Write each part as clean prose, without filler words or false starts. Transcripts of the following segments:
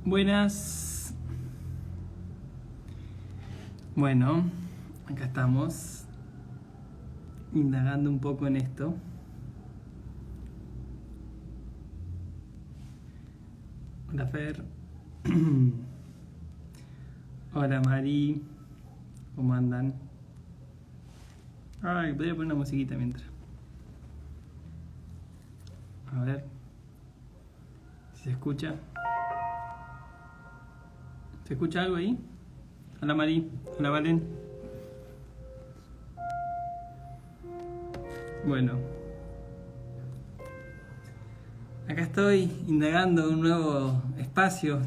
Buenas. Bueno, acá estamos indagando un poco en esto. Hola Fer. Hola Mari. ¿Cómo andan? Ay, podría poner una musiquita mientras. A ver si se escucha. ¿Se escucha algo ahí? Hola Mari. Hola Valen. Bueno, acá estoy indagando un nuevo espacio.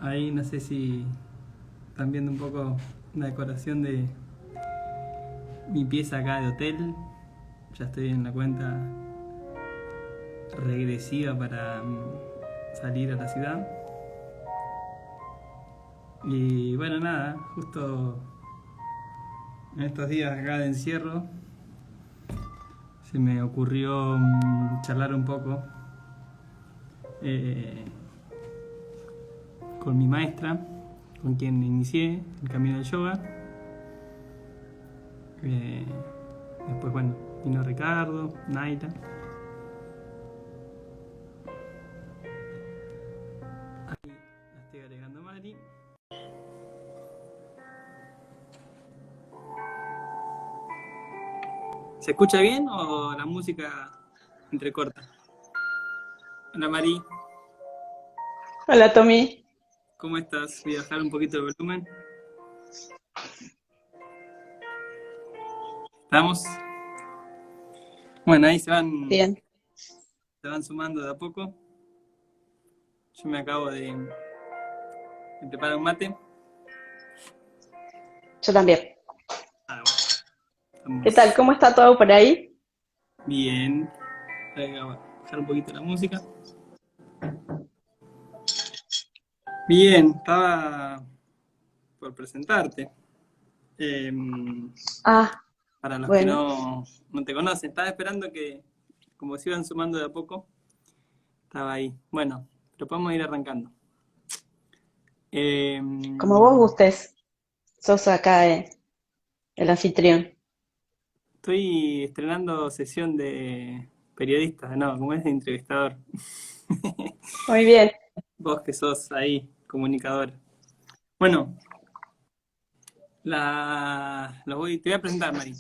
Ahí no sé si están viendo un poco una decoración de mi pieza acá de hotel. Ya estoy en la cuenta regresiva para salir a la ciudad. Y bueno, nada, justo en estos días acá de encierro se me ocurrió charlar un poco eh, con mi maestra, con quien inicié el camino del yoga. Después, bueno, vino Ricardo, Naira. Ahí la estoy agregando a Mari. ¿Se escucha bien o la música entrecorta? Hola Mari, Hola Tommy, ¿cómo estás? Voy a bajar un poquito el volumen. ¿Estamos? Bueno, ahí bien, se van sumando de a poco. Yo me acabo de preparar un mate. yo también. Ah, bueno, ¿Qué tal? estamos ¿Cómo está todo por ahí? bien. Voy a bajar un poquito la música. Bien, estaba por presentarte. Ah, Para los que bueno, no te conocen, estaba esperando que, como se iban sumando de a poco, estaba ahí. Bueno, pero podemos ir arrancando. como vos Em, gustes, sos acá el anfitrión. Estoy estrenando sesión de periodista, no, como es de entrevistador. Muy bien, Vos que sos ahí, comunicador. Bueno, te voy a presentar, Mari.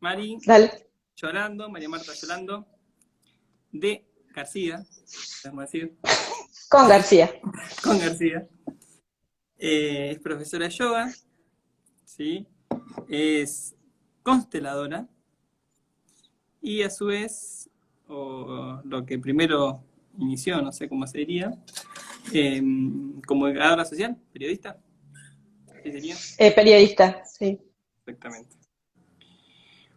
Mari dale, Llorando, María Marta Llorando, de García, podemos decir, con García. con García. Es profesora de yoga, ¿sí? Es consteladora y a su vez, o lo que primero inició, no sé cómo se diría, comunicadora social, periodista, ¿qué sería? Periodista, sí. Exactamente.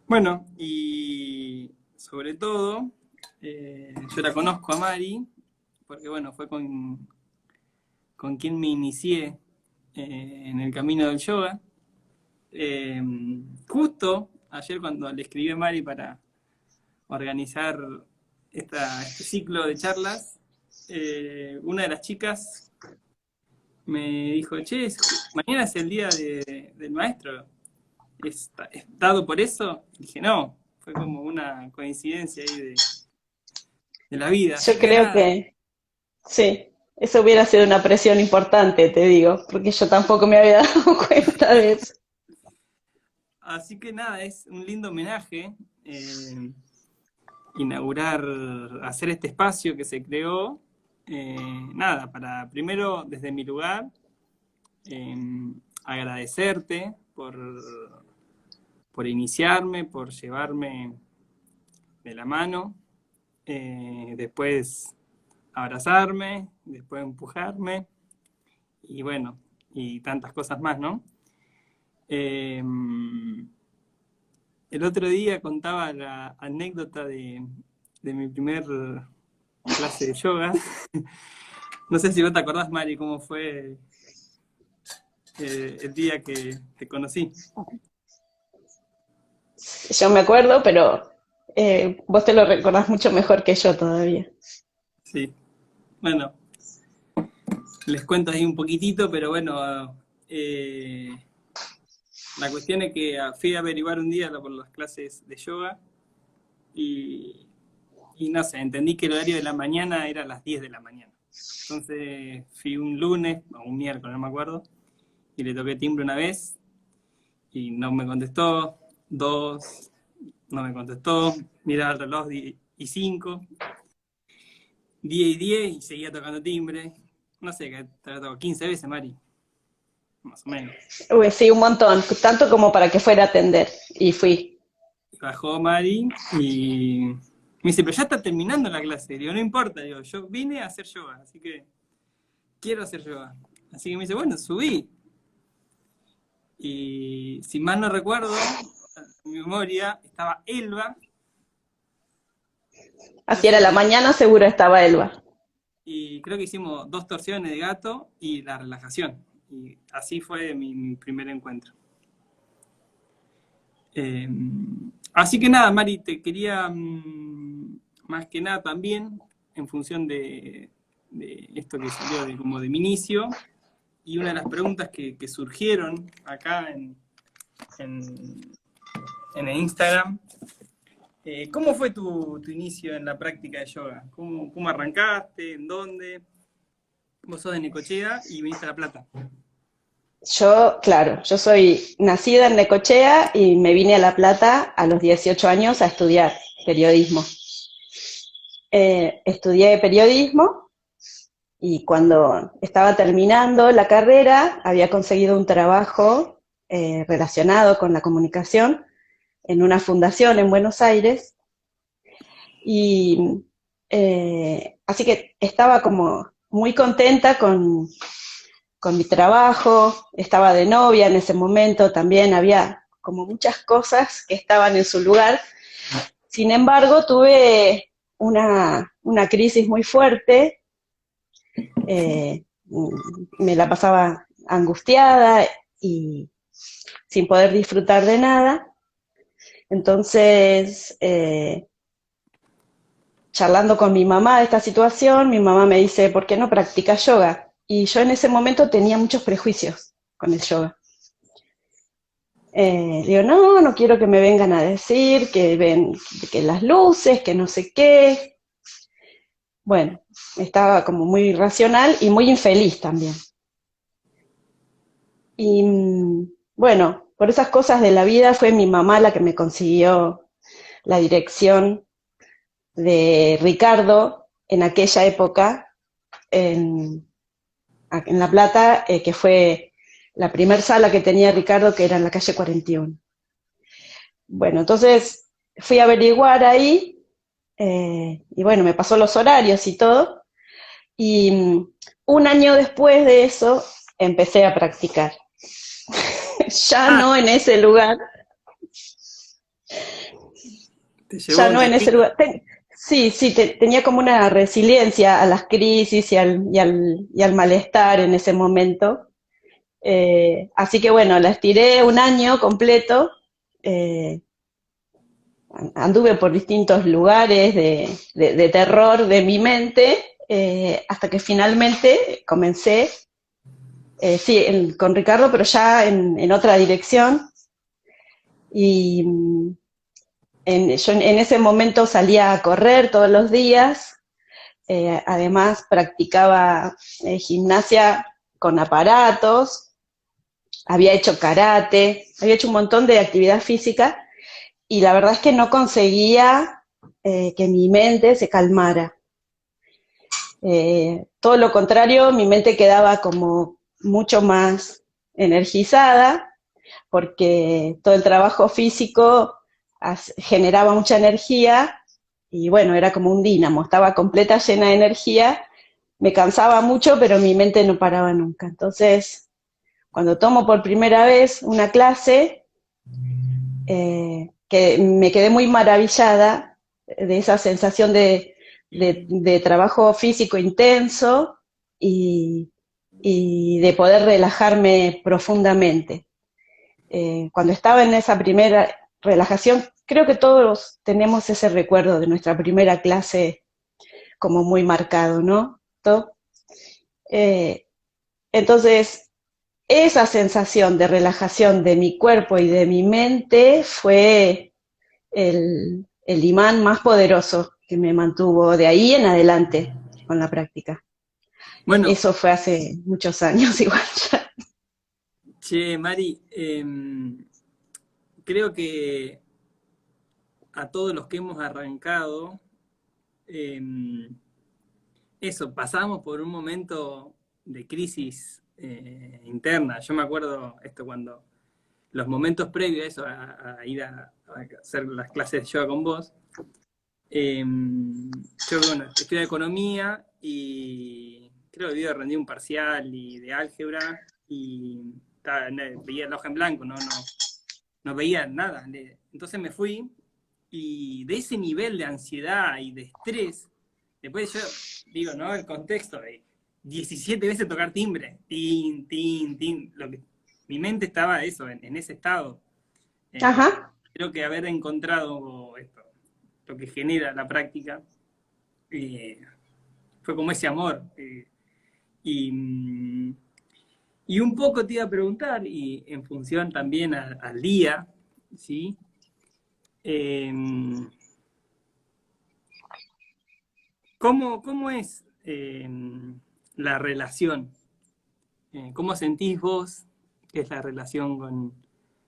Bueno, y sobre todo, yo la conozco a Mari, porque bueno, fue con quien me inicié en el camino del yoga. Eh, Justo ayer cuando le escribí a Mari para organizar este ciclo de charlas, una de las chicas me dijo, che, mañana es el día del maestro, ¿es dado por eso? Y dije, no, fue como una coincidencia ahí de la vida, Yo así que creo nada, que sí, eso hubiera sido una presión importante, te digo, porque yo tampoco me había dado cuenta de eso. es un lindo homenaje inaugurar, hacer este espacio que se creó, nada, para primero desde mi lugar eh, agradecerte por iniciarme, por llevarme de la mano, después abrazarme, después empujarme y bueno, y tantas cosas más, ¿no? Eh, el otro día contaba la anécdota de mi primer clase de yoga. No sé si vos te acordás, Mari, cómo fue el día que te conocí. Yo me acuerdo, pero vos te lo recordás mucho mejor que yo todavía. Sí. Bueno, les cuento ahí un poquitito, pero bueno, eh, la cuestión es que fui a averiguar un día por las clases de yoga y, y no sé, entendí que el horario de la mañana era a las 10 de la mañana. Entonces fui un lunes o un miércoles, no me acuerdo, y le toqué timbre una vez y no me contestó, dos, no me contestó, miraba el reloj 10:05, 10:10 y seguía tocando timbre. No sé, que te lo tocó 15 veces, Mari, más o menos. Uy, sí, un montón, tanto como para que fuera a atender. Y fui. Bajó Mari y me dice, pero ya está terminando la clase. Digo, no importa, digo, yo vine a hacer yoga, así que quiero hacer yoga. Así que me dice, bueno, subí. Y si mal no recuerdo, en mi memoria estaba Elba, no Así sé era si la te... mañana, seguro estaba Elba. Y creo que hicimos 2 torsiones de gato y la relajación. Y así fue mi primer encuentro. Eh, Así que nada, Mari, te quería más que nada también, en función de esto que salió como de mi inicio, y una de las preguntas que surgieron acá en, en el Instagram, ¿cómo fue tu inicio en la práctica de yoga? ¿Cómo arrancaste? ¿En dónde? Vos sos de Necochea y viniste a La Plata. Yo, claro, yo soy nacida en Necochea y me vine a La Plata a los 18 años a estudiar periodismo. Estudié periodismo y cuando estaba terminando la carrera había conseguido un trabajo relacionado con la comunicación en una fundación en Buenos Aires y así que estaba como muy contenta con mi trabajo, estaba de novia en ese momento, también había como muchas cosas que estaban en su lugar. Sin embargo, tuve una crisis muy fuerte, eh, me la pasaba angustiada y sin poder disfrutar de nada. Entonces, charlando con mi mamá de esta situación, mi mamá me dice, ¿por qué no practicas yoga? Y yo en ese momento tenía muchos prejuicios con el yoga. Digo, no, no quiero que me vengan a decir que ven que las luces, que no sé qué. Bueno, estaba como muy racional y muy infeliz también. Y bueno, por esas cosas de la vida fue mi mamá la que me consiguió la dirección de Ricardo en aquella época en, en La Plata, que fue la primer sala que tenía Ricardo, que era en la calle 41. Bueno, entonces fui a averiguar ahí y bueno, me pasó los horarios y todo. Y un año después de eso empecé a practicar. Ya Ah, no en ese lugar, te llevó ya un no en ese ratito. lugar. Sí, sí, tenía como una resiliencia a las crisis y al malestar en ese momento. Así que bueno, la estiré un año completo. Eh, Anduve por distintos lugares de terror de mi mente, hasta que finalmente comencé, sí, con Ricardo, pero ya en otra dirección. Y yo en ese momento salía a correr todos los días, además practicaba gimnasia con aparatos, había hecho karate, había hecho un montón de actividad física y la verdad es que no conseguía que mi mente se calmara. Todo lo contrario, mi mente quedaba como mucho más energizada porque todo el trabajo físico generaba mucha energía y bueno, era como un dínamo, estaba completa, llena de energía, me cansaba mucho, pero mi mente no paraba nunca. Entonces, cuando tomo por primera vez una clase, que me quedé muy maravillada de esa sensación de trabajo físico intenso y, y, de poder relajarme profundamente. Cuando estaba en esa primera relajación, creo que todos tenemos ese recuerdo de nuestra primera clase como muy marcado, ¿no? esto. Eh, entonces, esa sensación de relajación de mi cuerpo y de mi mente fue el imán más poderoso que me mantuvo de ahí en adelante con la práctica. Bueno, Eso fue hace muchos años igual ya. che, Mari, creo que a todos los que hemos arrancado, eso, pasamos por un momento de crisis interna. Yo me acuerdo esto cuando los momentos previos a eso, a ir a hacer las clases de yoga con vos. Yo, bueno, estudié economía y creo que había rendido un parcial y de álgebra y veía la hoja en blanco, no veía nada. Entonces me fui y de ese nivel de ansiedad y de estrés, después yo digo, ¿no? El contexto de 17 veces tocar timbre, tin, tin, tin, mi mente estaba eso, en ese estado. Ajá. Creo que haber encontrado esto, lo que genera la práctica, eh, fue como ese amor. Y, y un poco te iba a preguntar, y en función también al día, ¿sí? Eh, ¿cómo es la relación? ¿Cómo sentís vos que es la relación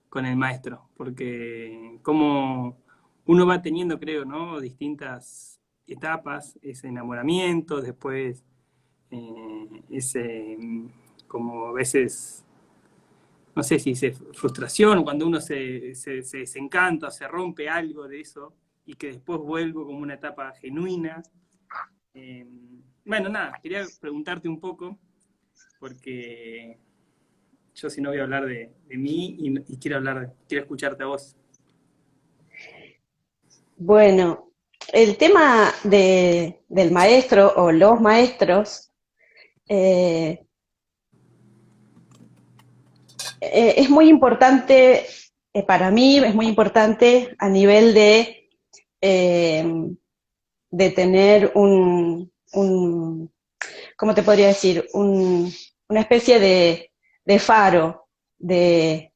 con el maestro? Porque como uno va teniendo, creo, ¿no? Distintas etapas, ese enamoramiento, después ese, como a veces, no sé si es frustración, cuando uno se desencanta, se rompe algo de eso, y que después vuelvo como una etapa genuina. Eh, bueno, nada, quería preguntarte un poco, porque yo si no voy a hablar de mí y quiero escucharte a vos. Bueno, el tema del maestro o los maestros eh, es muy importante para mí, es muy importante a nivel eh, de tener ¿cómo te podría decir? Una especie de faro, de,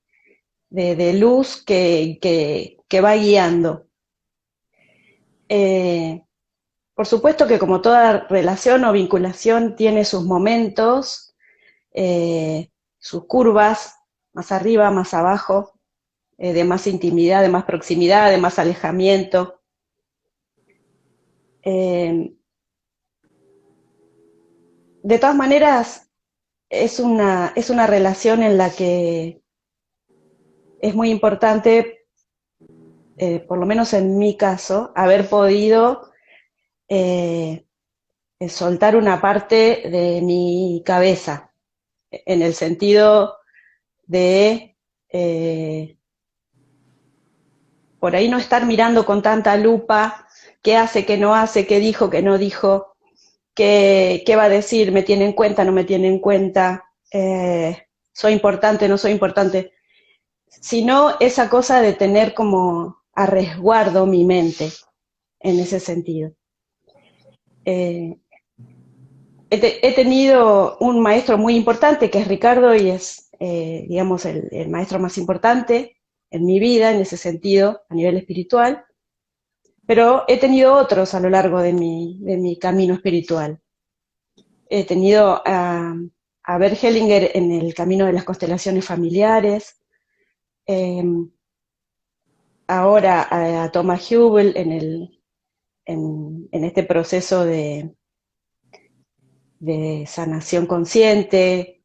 de luz que va guiando. Eh, por supuesto que como toda relación o vinculación tiene sus momentos, sus curvas, más arriba, más abajo, de más intimidad, de más proximidad, de más alejamiento. Eh, de todas maneras, es una relación en la que es muy importante, por lo menos en mi caso, haber podido eh, soltar una parte de mi cabeza, en el sentido de por ahí no estar mirando con tanta lupa qué hace, qué no hace, qué dijo, qué no dijo, qué va a decir, me tiene en cuenta, no me tiene en cuenta, soy importante, no soy importante, sino esa cosa de tener como a resguardo mi mente en ese sentido. Eh, he tenido un maestro muy importante que es Ricardo y es, digamos, el maestro más importante en mi vida en ese sentido, a nivel espiritual, pero he tenido otros a lo largo de mi camino espiritual. He tenido a Bert Hellinger en el camino de las constelaciones familiares, eh, ahora a Thomas Hubel en este proceso de sanación consciente,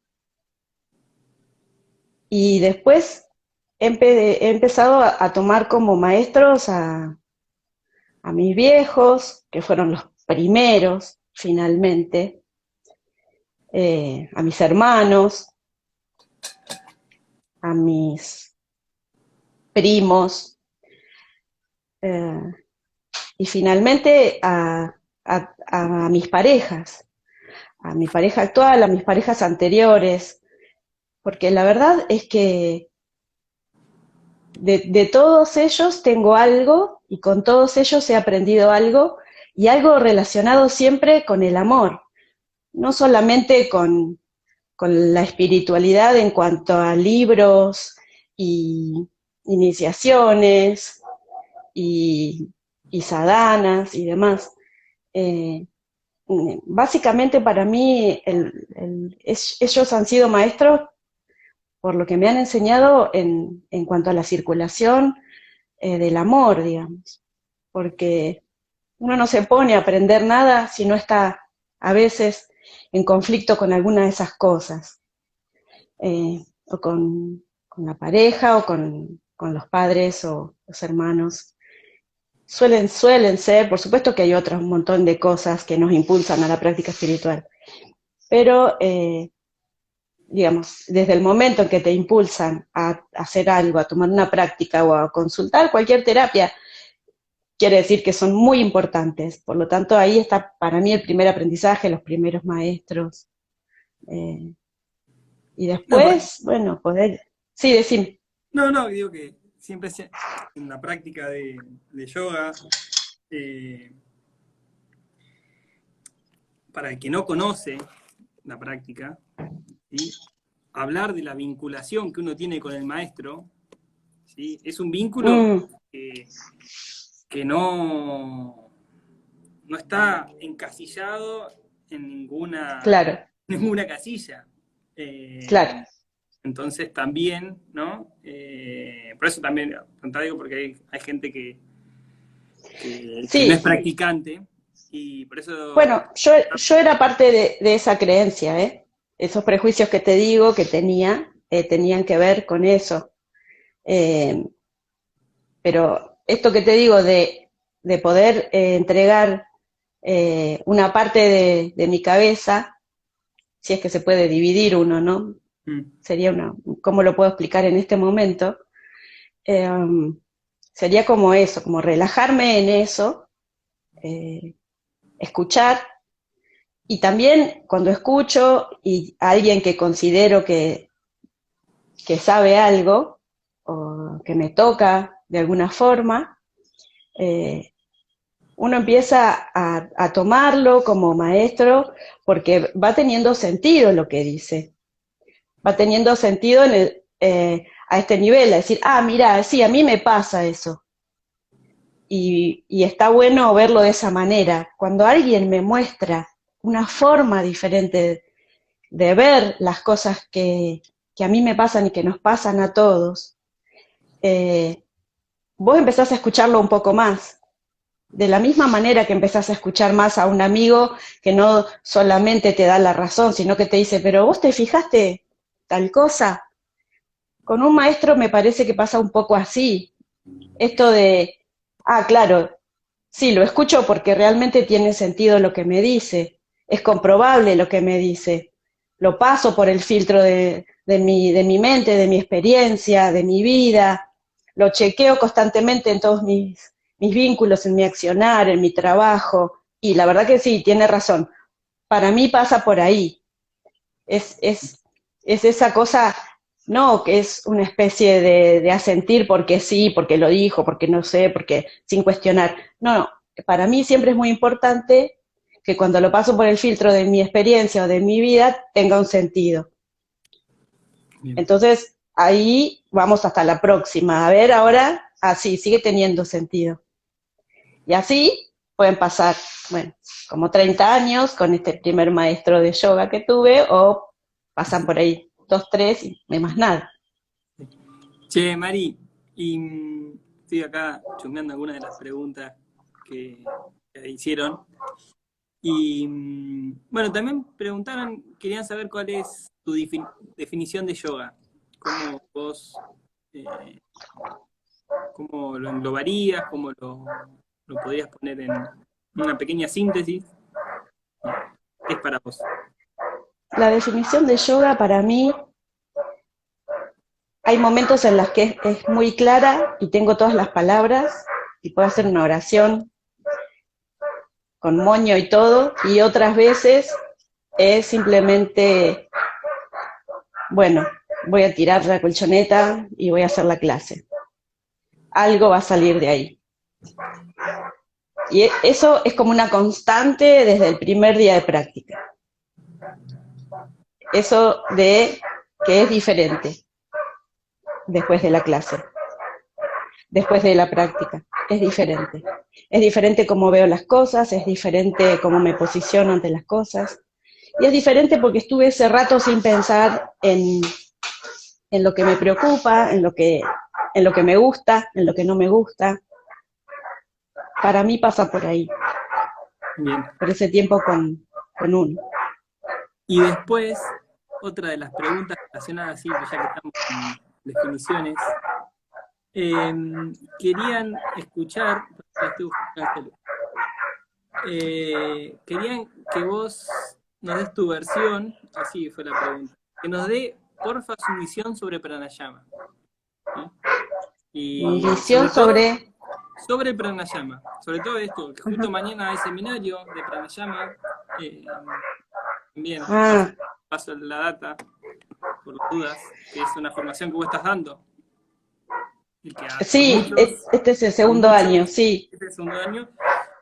y después he empezado a tomar como maestros a mis viejos, que fueron los primeros finalmente, a mis hermanos, a mis primos, eh, y finalmente a mis parejas, a mi pareja actual, a mis parejas anteriores, porque la verdad es que de todos ellos tengo algo y con todos ellos he aprendido algo y algo relacionado siempre con el amor. no solamente con la espiritualidad en cuanto a libros y iniciaciones y, y sadanas y demás. Eh, Básicamente para mí ellos han sido maestros por lo que me han enseñado en cuanto a la circulación del amor, digamos, porque uno no se pone a aprender nada si no está a veces en conflicto con alguna de esas cosas, o con la pareja o con los padres o los hermanos. Suelen ser, por supuesto que hay otro un montón de cosas que nos impulsan a la práctica espiritual, pero digamos, desde el momento en que te impulsan a hacer algo, a tomar una práctica o a consultar cualquier terapia, quiere decir que son muy importantes. Por lo tanto, ahí está para mí el primer aprendizaje, los primeros maestros. Eh, y No, después, bueno, poder... Sí, decime. no, digo que siempre en la práctica de yoga, eh, para el que no conoce la práctica, ¿sí? Hablar de la vinculación que uno tiene con el maestro, ¿sí? Es un vínculo Mm, que, que no está encasillado en claro, ninguna casilla. claro. Entonces también, ¿no? Por eso también, digo, porque hay gente que no es Sí, practicante y por eso... bueno, yo era parte de esa creencia, ¿eh? Esos prejuicios que te digo que tenía, tenían que ver con eso. Eh, pero esto que te digo de poder entregar una parte de mi cabeza, si es que se puede dividir uno, ¿no? Mm, Sería ¿cómo lo puedo explicar en este momento? Eh, Sería como eso, como relajarme en eso, eh, escuchar, y también cuando escucho y a alguien que considero que sabe algo, o que me toca de alguna forma, eh, uno empieza a tomarlo como maestro porque va teniendo sentido lo que dice, va teniendo sentido a este nivel, a decir, ah, mira, sí, a mí me pasa eso. Y está bueno verlo de esa manera. Cuando alguien me muestra una forma diferente de ver las cosas que a mí me pasan y que nos pasan a todos, eh, vos empezás a escucharlo un poco más. De la misma manera que empezás a escuchar más a un amigo que no solamente te da la razón, sino que te dice, pero vos te fijaste tal cosa. Con un maestro me parece que pasa un poco así. Esto de, ah, claro, sí, lo escucho porque realmente tiene sentido lo que me dice. Es comprobable lo que me dice. Lo paso por el filtro de mi mente, de mi experiencia, de mi vida. Lo chequeo constantemente en todos mis vínculos, en mi accionar, en mi trabajo. Y la verdad que sí, tiene razón. Para mí pasa por ahí. Es, es, es esa cosa, no, que es una especie de asentir porque sí, porque lo dijo, porque no sé, porque sin cuestionar. No, no, para mí siempre es muy importante que cuando lo paso por el filtro de mi experiencia o de mi vida tenga un sentido. bien. Entonces, ahí vamos hasta la próxima. A ver, ahora, así, sigue teniendo sentido. Y así pueden pasar, bueno, como 30 años con este primer maestro de yoga que tuve, o pasan por ahí 2, 3 y no hay más nada. Che, Mari, y estoy acá chusmeando algunas de las preguntas que hicieron. Y bueno, también preguntaron, querían saber cuál es tu definición de yoga. ¿Cómo vos, eh, cómo lo englobarías? ¿Cómo lo podrías poner en una pequeña síntesis? ¿Qué es para vos? La definición de yoga para mí, hay momentos en los que es muy clara y tengo todas las palabras y puedo hacer una oración con moño y todo, y otras veces es simplemente, bueno, voy a tirar la colchoneta y voy a hacer la clase. Algo va a salir de ahí. Y eso es como una constante desde el primer día de práctica. eso de que es diferente después de la clase, después de la práctica. Es diferente. Es diferente cómo veo las cosas, es diferente cómo me posiciono ante las cosas. Y es diferente porque estuve ese rato sin pensar en lo que me preocupa, en lo que me gusta, en lo que no me gusta. Para mí pasa por ahí, Bien. por ese tiempo con uno. Y después, otra de las preguntas relacionadas, sí, ya que estamos con definiciones, querían escuchar, estoy buscando el celu. Querían que vos nos des tu versión, así fue la pregunta, que nos dé, porfa, su visión sobre Pranayama. ¿Sí? Mi Y visión sobre todo, sobre... sobre Pranayama, sobre todo esto, que justo Ajá. mañana hay seminario de Pranayama, también Ah, paso la data, por las dudas, que es una formación que vos estás dando, y que sí, este es el a segundo año, muchos, sí. este es el segundo año,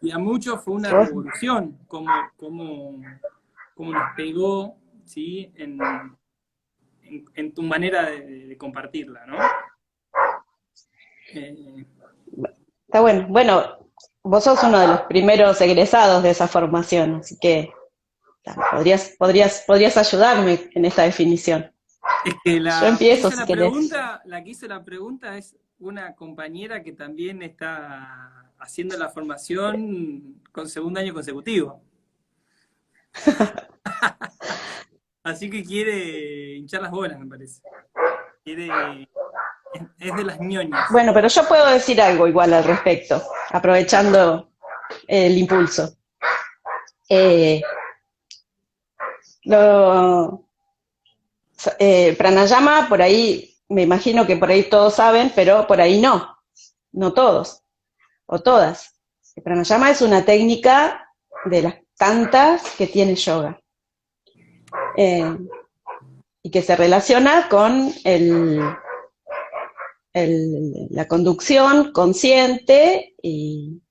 y a muchos fue una revolución, como nos pegó, ¿sí? En tu manera de compartirla, ¿no? Eh, Está bueno. Bueno, vos sos uno de los primeros egresados de esa formación, así que podrías ayudarme en esta definición. es que Yo la que empiezo hizo si la querés. pregunta, la que hizo la pregunta es una compañera que también está haciendo la formación con segundo año consecutivo. Así que quiere hinchar las bolas, me parece. Quiere, es de las ñoñas. Bueno, pero yo puedo decir algo igual al respecto, aprovechando el impulso. Eh, lo, Pranayama, por ahí, me imagino que por ahí todos saben, pero por ahí no todos o todas. El pranayama es una técnica de las tantas que tiene yoga eh, y que se relaciona con la conducción consciente y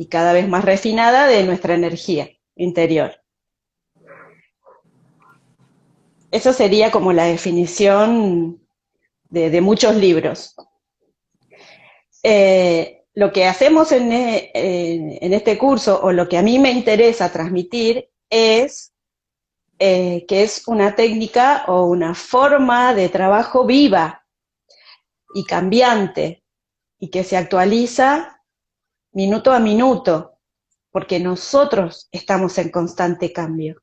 cada vez más refinada de nuestra energía interior. Eso sería como la definición de muchos libros. Lo que hacemos en este curso, o lo que a mí me interesa transmitir, es que es una técnica o una forma de trabajo viva y cambiante, y que se actualiza minuto a minuto, porque nosotros estamos en constante cambio.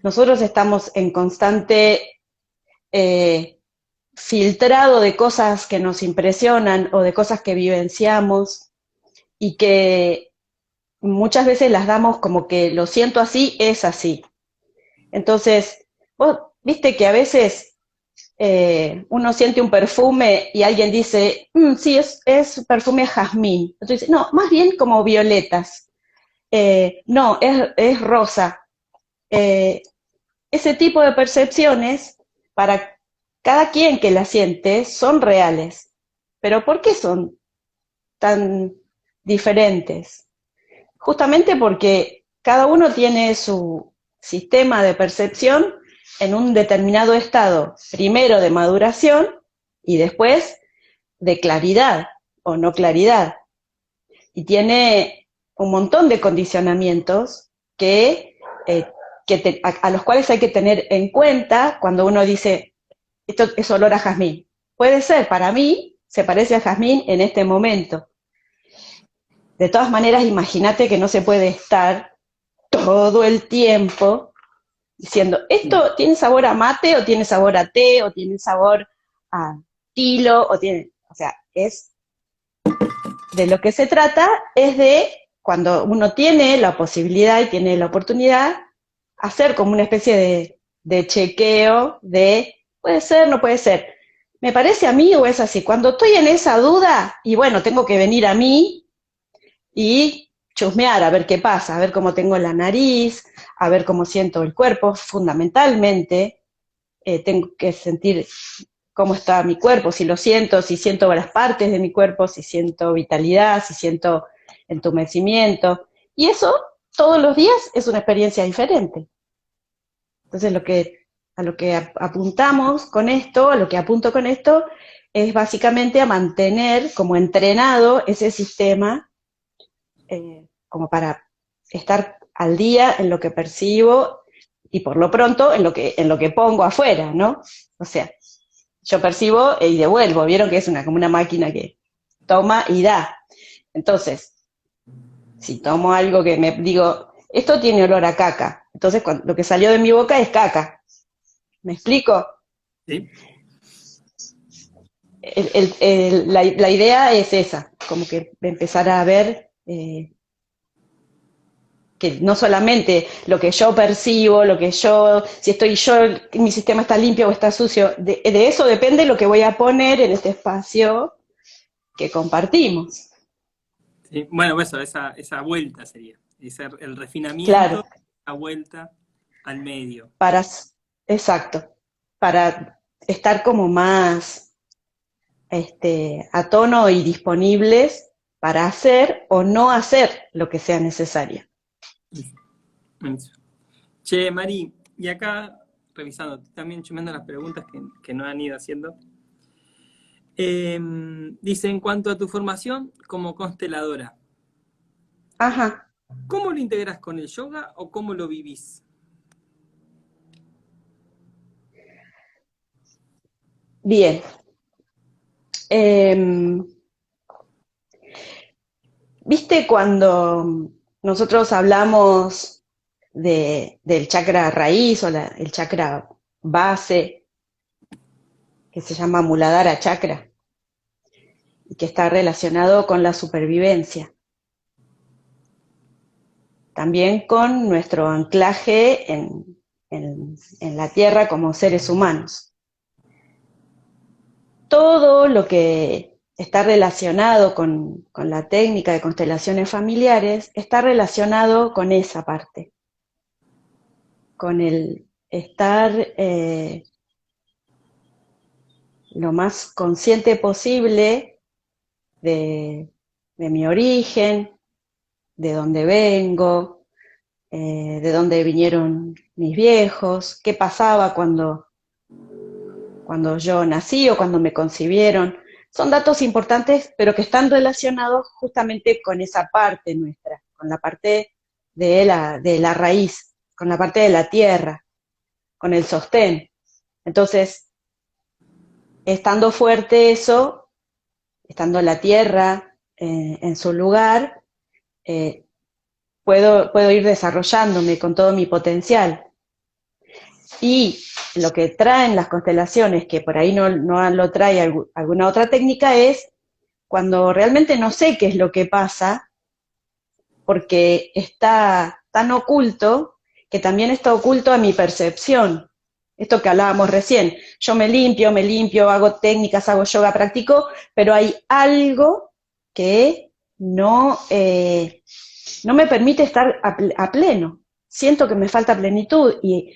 Nosotros estamos en constante filtrado de cosas que nos impresionan o de cosas que vivenciamos y que muchas veces las damos como que lo siento así, es así. Entonces, vos viste que a veces uno siente un perfume y alguien dice, sí, es perfume jazmín. Entonces dice, no, más bien como violetas. No, es rosa. Eh, Ese tipo de percepciones, para cada quien que las siente, son reales. Pero ¿por qué son tan diferentes? Justamente porque cada uno tiene su sistema de percepción en un determinado estado, primero de maduración y después de claridad o no claridad. Y tiene un montón de condicionamientos eh, a los cuales hay que tener en cuenta cuando uno dice, esto es olor a jazmín. Puede ser, para mí, se parece a jazmín en este momento. De todas maneras, imagínate que no se puede estar todo el tiempo diciendo, esto tiene sabor a mate, o tiene sabor a té, o tiene sabor a tilo, o sea, es de lo que se trata, es de cuando uno tiene la posibilidad y tiene la oportunidad, hacer como una especie de chequeo de, puede ser, no puede ser. ¿Me parece a mí o es así? Cuando estoy en esa duda, y bueno, tengo que venir a mí y chusmear, a ver qué pasa, a ver cómo tengo la nariz, a ver cómo siento el cuerpo. Fundamentalmente, tengo que sentir cómo está mi cuerpo, si lo siento, si siento las partes de mi cuerpo, si siento vitalidad, si siento entumecimiento. Y eso todos los días es una experiencia diferente. Entonces, lo que a lo que apuntamos con esto, a lo que apunto con esto, es básicamente a mantener como entrenado ese sistema, como para estar al día en lo que percibo y por lo pronto en lo que pongo afuera, ¿no? O sea, yo percibo y devuelvo, vieron que es como una máquina que toma y da. Entonces, si tomo algo que me digo, esto tiene olor a caca, entonces lo que salió de mi boca es caca. ¿Me explico? ¿Sí? La idea es esa, como que empezar a ver que no solamente lo que yo percibo, si estoy yo, mi sistema está limpio o está sucio, de eso depende lo que voy a poner en este espacio que compartimos. Sí. Bueno, eso, esa vuelta sería. El Claro, refinamiento, la vuelta al medio. para, exacto, para estar como más a tono y disponibles para hacer o no hacer lo que sea necesario. Eso. Che, Mari, y acá, revisando, también chumando las preguntas que nos han ido haciendo. Dice, en cuanto a tu formación como consteladora, Ajá, ¿cómo lo integras con el yoga o cómo lo vivís? bien. Eh, ¿Viste cuando nosotros hablamos del chakra raíz o el chakra base, que se llama Muladhara chakra, y que está relacionado con la supervivencia? También con nuestro anclaje en la tierra como seres humanos. Todo lo que está relacionado con la técnica de constelaciones familiares está relacionado con esa parte, con el estar lo más consciente posible de mi origen, de dónde vengo, de dónde vinieron mis viejos, qué pasaba cuando yo nací o cuando me concibieron. Son datos importantes, pero que están relacionados justamente con esa parte nuestra, con la parte de la raíz, con la parte de la tierra, con el sostén. Entonces, estando fuerte eso, estando la tierra en su lugar, eh, puedo ir desarrollándome con todo mi potencial. Y lo que traen las constelaciones, que por ahí no lo trae alguna otra técnica, es cuando realmente no sé qué es lo que pasa, porque está tan oculto que también está oculto a mi percepción. Esto que hablábamos recién, yo me limpio, hago técnicas, hago yoga, practico, pero hay algo que no me permite estar a pleno. Siento que me falta plenitud y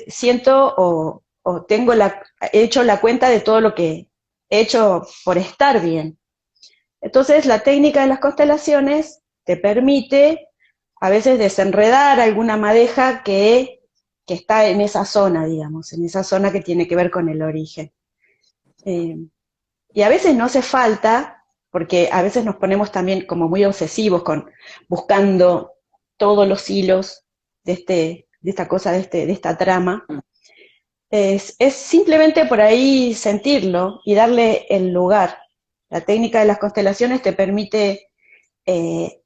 siento o tengo he hecho la cuenta de todo lo que he hecho por estar bien. Entonces, la técnica de las constelaciones te permite a veces desenredar alguna madeja que está en esa zona, digamos, en esa zona que tiene que ver con el origen. Eh, y a veces no hace falta, porque a veces nos ponemos también como muy obsesivos con buscando todos los hilos de esta cosa, de esta trama. Es simplemente por ahí sentirlo y darle el lugar. La técnica de las constelaciones te permite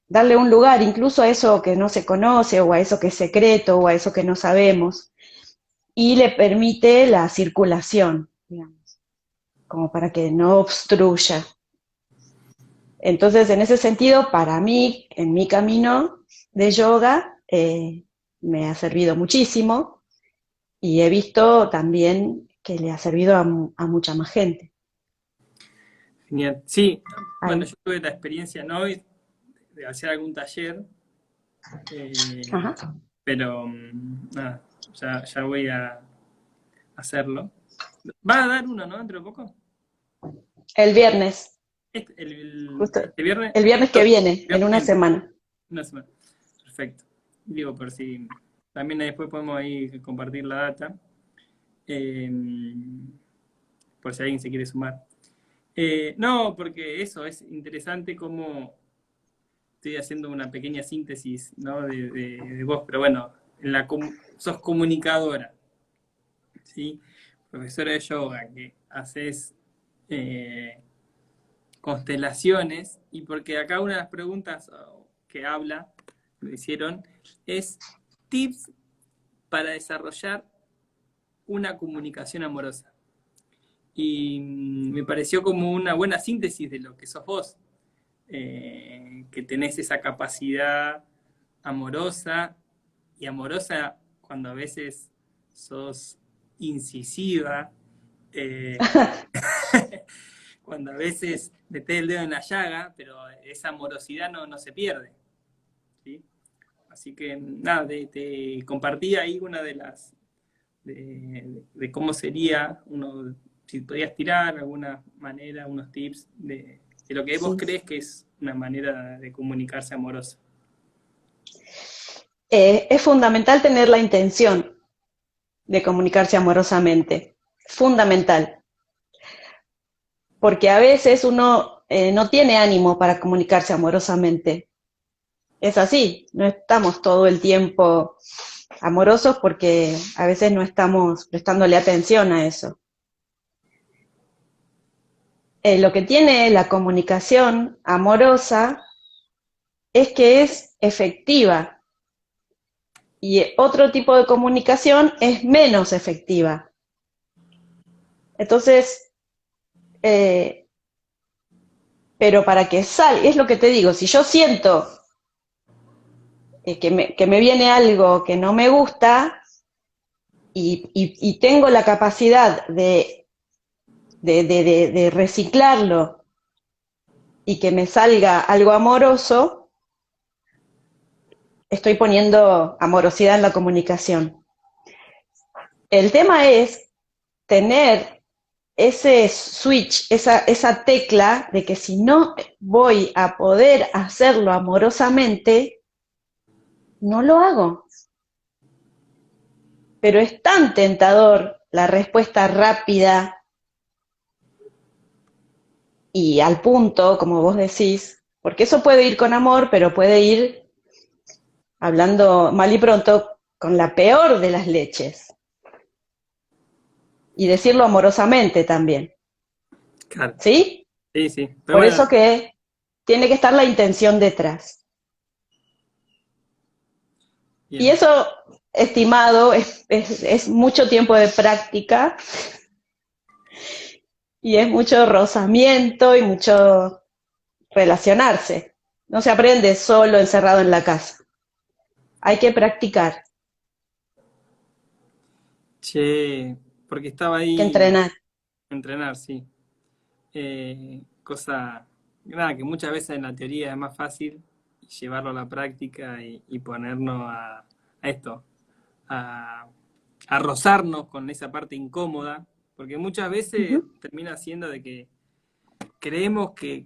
darle un lugar incluso a eso que no se conoce o a eso que es secreto o a eso que no sabemos y le permite la circulación, digamos, como para que no obstruya. Entonces, en ese sentido, para mí, en mi camino de yoga, me ha servido muchísimo y he visto también que le ha servido a mucha más gente. Genial. Sí, bueno, Ay, yo tuve la experiencia, no hoy, de hacer algún taller, ajá. pero nada, ya voy a hacerlo. Va a dar uno, ¿no? Dentro de poco. El viernes, justo, Este viernes, el viernes que esto, viene, en viernes una viene, semana. una semana. Perfecto. Digo, por si. También después podemos ahí compartir la data, eh, por si alguien se quiere sumar. No, porque eso es interesante cómo estoy haciendo una pequeña síntesis, ¿no? de vos, pero bueno, sos comunicadora, ¿sí? Profesora de yoga, que haces eh, constelaciones, y porque acá una de las preguntas que me hicieron, es tips para desarrollar una comunicación amorosa. Y me pareció como una buena síntesis de lo que sos vos, que tenés esa capacidad amorosa, y amorosa cuando a veces sos incisiva, eh, cuando a veces metés el dedo en la llaga, pero esa amorosidad no se pierde, ¿sí? Así que nada, te compartí ahí una de las, de cómo sería, si podías tirar de alguna manera unos tips de lo que vos Sí. crees que es una manera de comunicarse amorosa. Es fundamental tener la intención de comunicarse amorosamente. Fundamental. Porque a veces uno no tiene ánimo para comunicarse amorosamente. Es así, no estamos todo el tiempo amorosos porque a veces no estamos prestándole atención a eso. Lo que tiene la comunicación amorosa es que es efectiva y otro tipo de comunicación es menos efectiva. Entonces, eh, pero para que salga, es lo que te digo, si yo siento que me viene algo que no me gusta y tengo la capacidad de reciclarlo y que me salga algo amoroso, estoy poniendo amorosidad en la comunicación. El tema es tener ese switch, esa tecla de que si no voy a poder hacerlo amorosamente, no lo hago. Pero es tan tentador la respuesta rápida y al punto, como vos decís, porque eso puede ir con amor, pero puede ir, hablando mal y pronto, con la peor de las leches. Y decirlo amorosamente también. Claro, ¿Sí? sí, sí. Pero Por bueno, eso que tiene que estar la intención detrás. Y bien. eso, estimado, es mucho tiempo de práctica y es mucho rozamiento y mucho relacionarse. No se aprende solo encerrado en la casa. Hay que practicar, Che, porque estaba hay que ahí entrenar. entrenar, sí. Cosa, nada, que muchas veces en la teoría es más fácil llevarlo a la práctica y ponernos a esto, a, a rozarnos con esa parte incómoda, porque muchas Uh veces -huh. termina siendo de que creemos de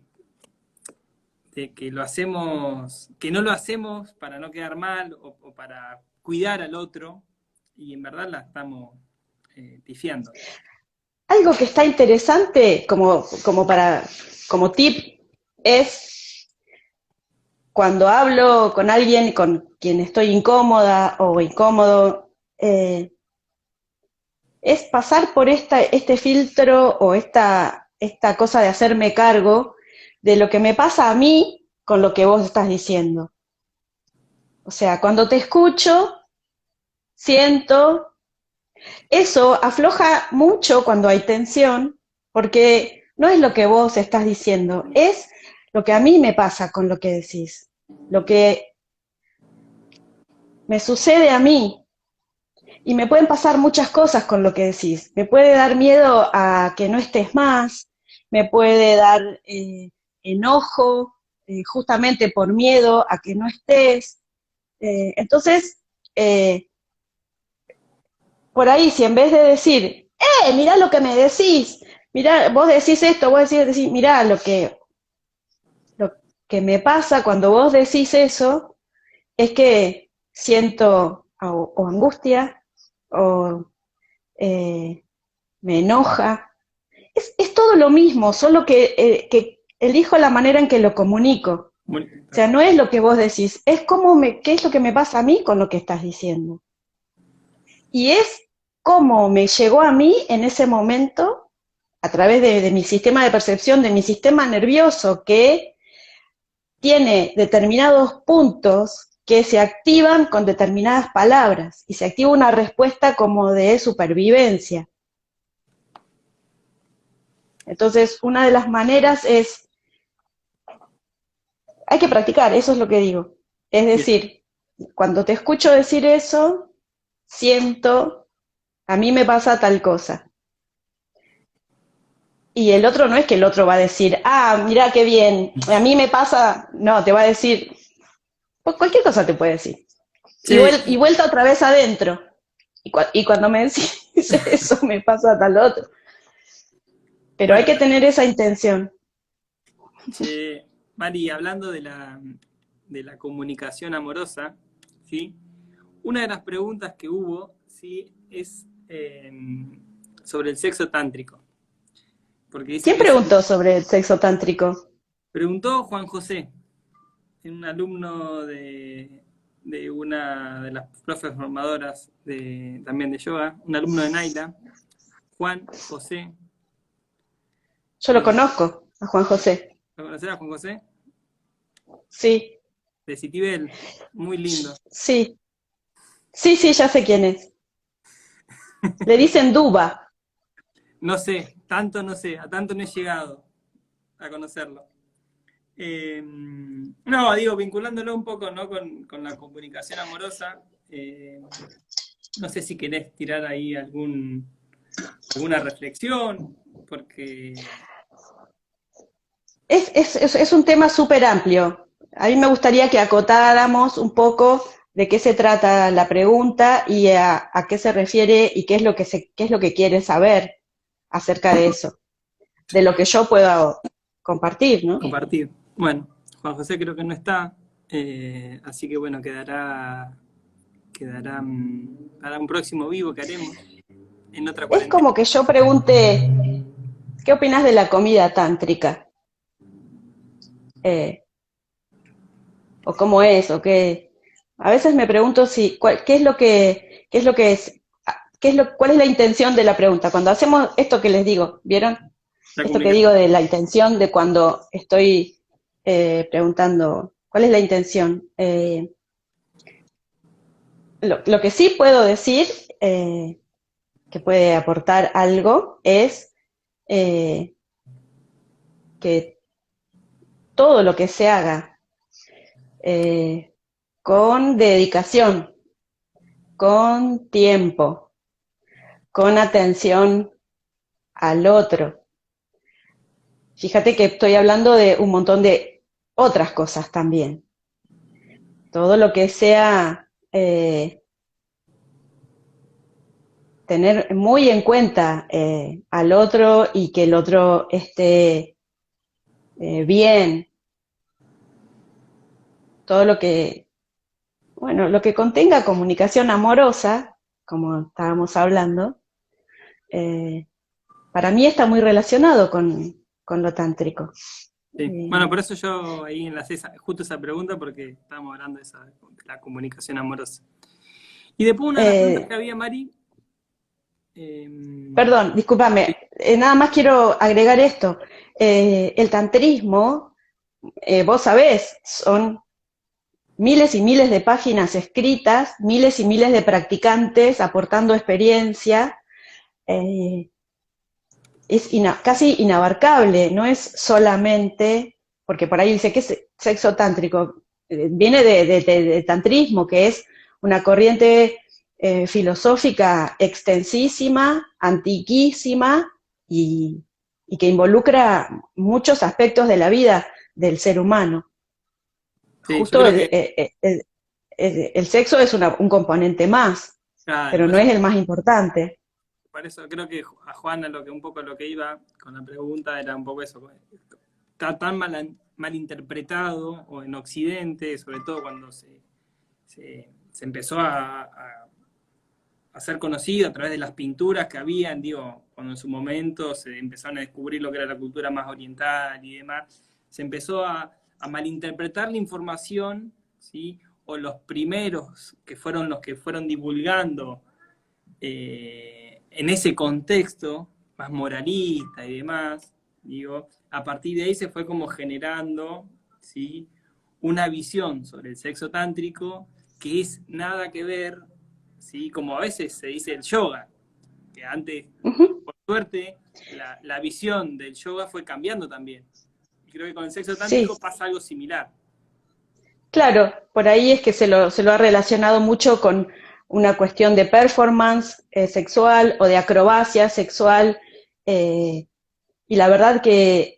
que lo hacemos, que no lo hacemos para no quedar mal o para cuidar al otro, y en verdad la estamos pifiando. Algo que está interesante como tip es cuando hablo con alguien con quien estoy incómoda o incómodo, es pasar por este filtro o esta cosa de hacerme cargo de lo que me pasa a mí con lo que vos estás diciendo. O sea, cuando te escucho, siento, eso afloja mucho cuando hay tensión, porque no es lo que vos estás diciendo, es lo que a mí me pasa con lo que decís, lo que me sucede a mí. Y me pueden pasar muchas cosas con lo que decís. Me puede dar miedo a que no estés más, me puede dar enojo justamente por miedo a que no estés. Entonces, eh, por ahí, si en vez de decir, mirá lo que me decís, mirá, vos decís esto, vos decís, mirá lo que me pasa cuando vos decís eso, es que siento o angustia, o me enoja. Es todo lo mismo, solo que elijo la manera en que lo comunico. O sea, no es lo que vos decís, es qué es lo que me pasa a mí con lo que estás diciendo. Y es cómo me llegó a mí en ese momento, a través de mi sistema de percepción, de mi sistema nervioso, que tiene determinados puntos que se activan con determinadas palabras, y se activa una respuesta como de supervivencia. Entonces, una de las maneras es, hay que practicar, eso es lo que digo. Es Bien. decir, cuando te escucho decir eso, siento, a mí me pasa tal cosa. Y el otro no es que el otro va a decir, ah, mira qué bien, a mí me pasa, no, te va a decir, pues cualquier cosa te puede decir. Y Sí, vuelta otra vez adentro. Y cuando me decís eso, me pasa tal otro. Pero hay bueno, que tener esa intención. che, Mari, hablando de la comunicación amorosa, ¿sí? Una de las preguntas que hubo, ¿sí? Es sobre el sexo tántrico. Porque dice ¿Quién que es preguntó sobre el sexo tántrico? preguntó Juan José, un alumno de una de las profes formadoras también de yoga, un alumno de Naila, Juan José. Yo lo eh, conozco, a Juan José. ¿Lo conoces a Juan José? Sí, De Citibel, muy lindo. sí, sí, sí, ya sé quién es. Le dicen Duba. No sé, tanto no sé, a tanto no he llegado a conocerlo. No, digo, vinculándolo un poco, ¿no? Con la comunicación amorosa, no sé si querés tirar ahí alguna reflexión, porque... Es un tema súper amplio. A mí me gustaría que acotáramos un poco de qué se trata la pregunta y a qué se refiere y qué es lo que quiere saber acerca de eso, de lo que yo puedo compartir, ¿no? Compartir. Bueno, Juan José creo que no está, así que bueno, quedará para un próximo vivo que haremos en otra Es cuarentena. como que yo pregunte, ¿qué opinas de la comida tántrica? Eh, o cómo es, o qué. A veces me pregunto si, qué es lo que es, cuál es la intención de la pregunta. Cuando hacemos esto que les digo, ¿vieron? La Esto que comunicación. digo de la intención de cuando estoy preguntando, ¿cuál es la intención? Lo que sí puedo decir, que puede aportar algo, es eh, que todo lo que se haga eh, con dedicación, con tiempo, con atención al otro. Fíjate que estoy hablando de un montón de otras cosas también. Todo lo que sea tener muy en cuenta al otro y que el otro esté bien, todo lo que, bueno, lo que contenga comunicación amorosa, como estábamos hablando, eh, para mí está muy relacionado con lo tántrico. Sí. Bueno, Eh, por eso yo ahí enlacé justo esa pregunta, porque estábamos hablando de la comunicación amorosa. Y después una de las preguntas que eh, había, Mari, eh, Perdón, sí, discúlpame, nada más quiero agregar esto. El tantrismo, vos sabés, son miles y miles de páginas escritas, miles y miles de practicantes aportando experiencia. eh, es casi inabarcable, no es solamente, porque por ahí dice que es sexo tántrico, viene de tantrismo, que es una corriente filosófica extensísima, antiquísima y, y que involucra muchos aspectos de la vida del ser humano. sí, yo Justo creo que, el sexo es un componente más, claro, pero por no eso, es el más importante. por eso creo que a Juana un poco lo que iba con la pregunta era un poco eso, pues, está tan mal interpretado, o en Occidente, sobre todo cuando se empezó a ser conocido a través de las pinturas que habían, digo, cuando en su momento se empezaron a descubrir lo que era la cultura más oriental y demás, se empezó a malinterpretar la información, ¿sí? O los primeros que fueron los que fueron divulgando en ese contexto más moralista y demás, digo, a partir de ahí se fue como generando, ¿sí? Una visión sobre el sexo tántrico que es nada que ver, ¿sí? Como a veces se dice el yoga, que antes, Ujú. por suerte, la visión del yoga fue cambiando también. Y creo que con el sexo tántrico Sí, pasa algo similar. claro, por ahí es que se lo ha relacionado mucho con una cuestión de performance sexual o de acrobacia sexual, eh, y la verdad que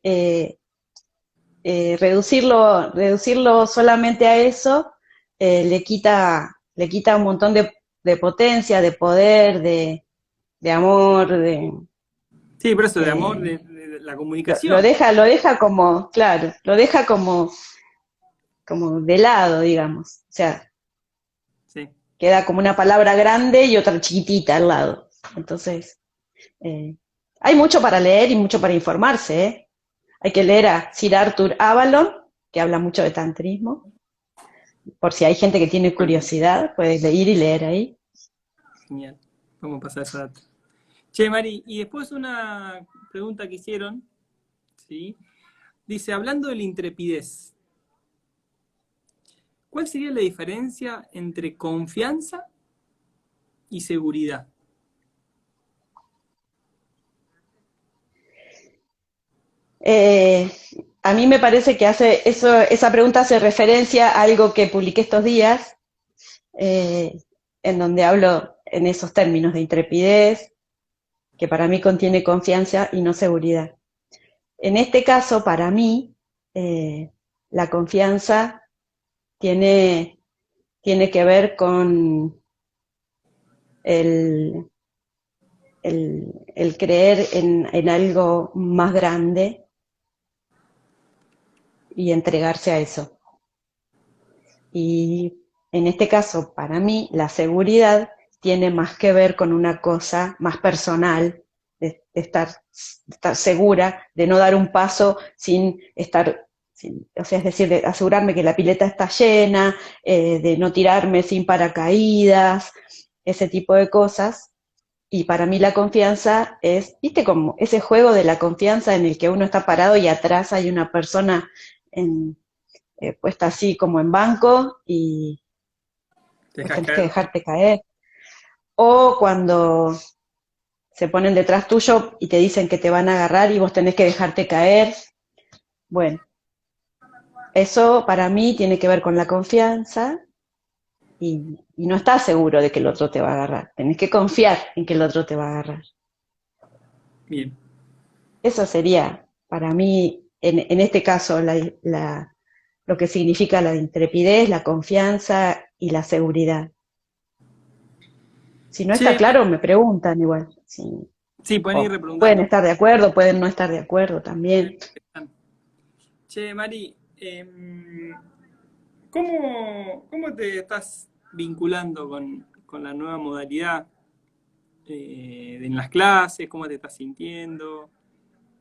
reducirlo solamente a eso le quita un montón de potencia, de poder, de amor, Sí, por eso, de amor, eh, de la lo comunicación. deja como, claro, lo deja como de lado, digamos. O sea, Sí. queda como una palabra grande y otra chiquitita al lado. Entonces, eh, hay mucho para leer y mucho para informarse, ¿eh? Hay que leer a Sir Arthur Avalon, que habla mucho de tantrismo. Por si hay gente que tiene Bueno, curiosidad, puedes ir y leer ahí. genial. Vamos a pasar esa data. Che, Mari, y después una pregunta que hicieron, ¿sí? Dice, hablando de la intrepidez, ¿cuál sería la diferencia entre confianza y seguridad? Eh, a mí me parece que esa pregunta hace referencia a algo que publiqué estos días, eh, en donde hablo en esos términos de intrepidez, que para mí contiene confianza y no seguridad. En este caso, para mí, la confianza tiene, tiene que ver con el, el creer en algo más grande y entregarse a eso. Y en este caso, para mí, la seguridad tiene más que ver con una cosa más personal, de estar segura, de no dar un paso sin estar, o sea, es decir, de asegurarme que la pileta está llena, de no tirarme sin paracaídas, ese tipo de cosas. Y para mí la confianza es, viste, como ese juego de la confianza en el que uno está parado y atrás hay una persona en, puesta así como en banco y ¿Te vos dejas tenés que caer? dejarte caer. O cuando se ponen detrás tuyo y te dicen que te van a agarrar y vos tenés que dejarte caer. Bueno, eso para mí tiene que ver con la confianza y no estás seguro de que el otro te va a agarrar. Tenés que confiar en que el otro te va a agarrar. Bien. Eso sería para mí, en este caso, lo que significa la intrepidez, la confianza y la seguridad. Si no está Che, claro, me preguntan igual. Sí. sí, pueden ir O pueden repreguntando. estar de acuerdo, pueden no estar de acuerdo también. Che, Mari, ¿cómo te estás vinculando con la nueva modalidad en las clases? ¿Cómo te estás sintiendo?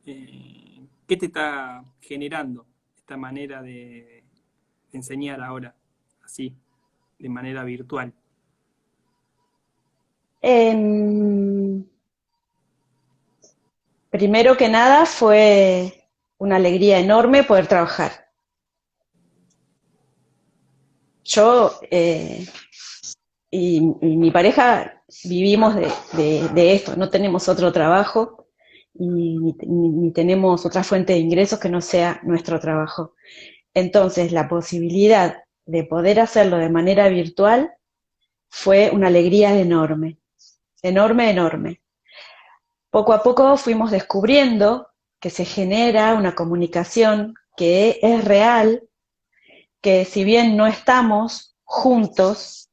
¿Qué te está generando esta manera de enseñar ahora, así, de manera virtual? Em, Primero que nada fue una alegría enorme poder trabajar. Yo y mi pareja vivimos de esto, no tenemos otro trabajo y ni tenemos otra fuente de ingresos que no sea nuestro trabajo. Entonces, la posibilidad de poder hacerlo de manera virtual fue una alegría enorme, enorme, enorme. Poco a poco fuimos descubriendo que se genera una comunicación que es real, que si bien no estamos juntos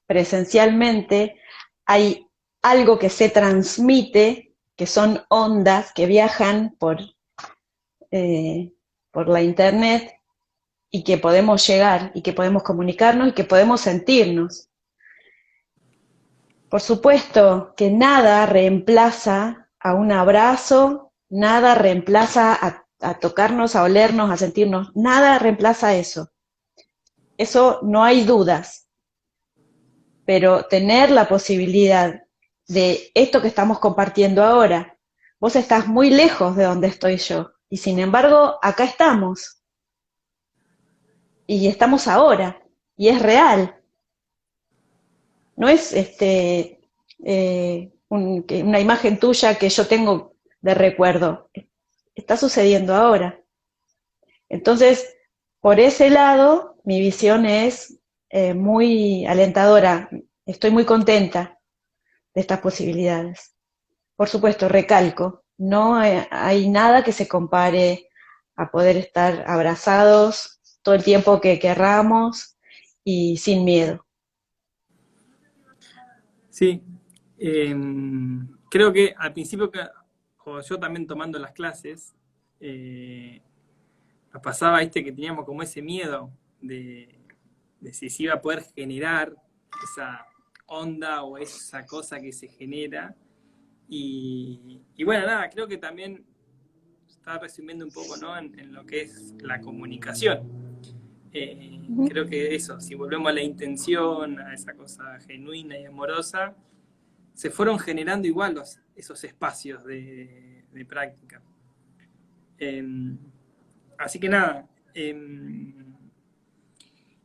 presencialmente, hay algo que se transmite, que son ondas que viajan eh, por la internet y que podemos llegar, y que podemos comunicarnos, y que podemos sentirnos. Por supuesto que nada reemplaza a un abrazo, nada reemplaza a tocarnos, a olernos, a sentirnos, nada reemplaza eso. Eso no hay dudas, pero tener la posibilidad de esto que estamos compartiendo ahora, vos estás muy lejos de donde estoy yo, y sin embargo, acá estamos, y estamos ahora, y es real. No es una imagen tuya que yo tengo de recuerdo, está sucediendo ahora. Entonces, por ese lado, mi visión es muy alentadora, estoy muy contenta de estas posibilidades. Por supuesto, recalco, no hay nada que se compare a poder estar abrazados todo el tiempo que querramos y sin miedo. Sí, creo que al principio, o yo también tomando las clases, nos pasaba, ¿viste? Que teníamos como ese miedo de si se iba a poder generar esa onda o esa cosa que se genera. Y bueno, nada, creo que también está resumiendo un poco, ¿no? En lo que es la comunicación. Creo que eso, si volvemos a la intención, a esa cosa genuina y amorosa, se fueron generando igual esos espacios de práctica. Eh, Así que nada.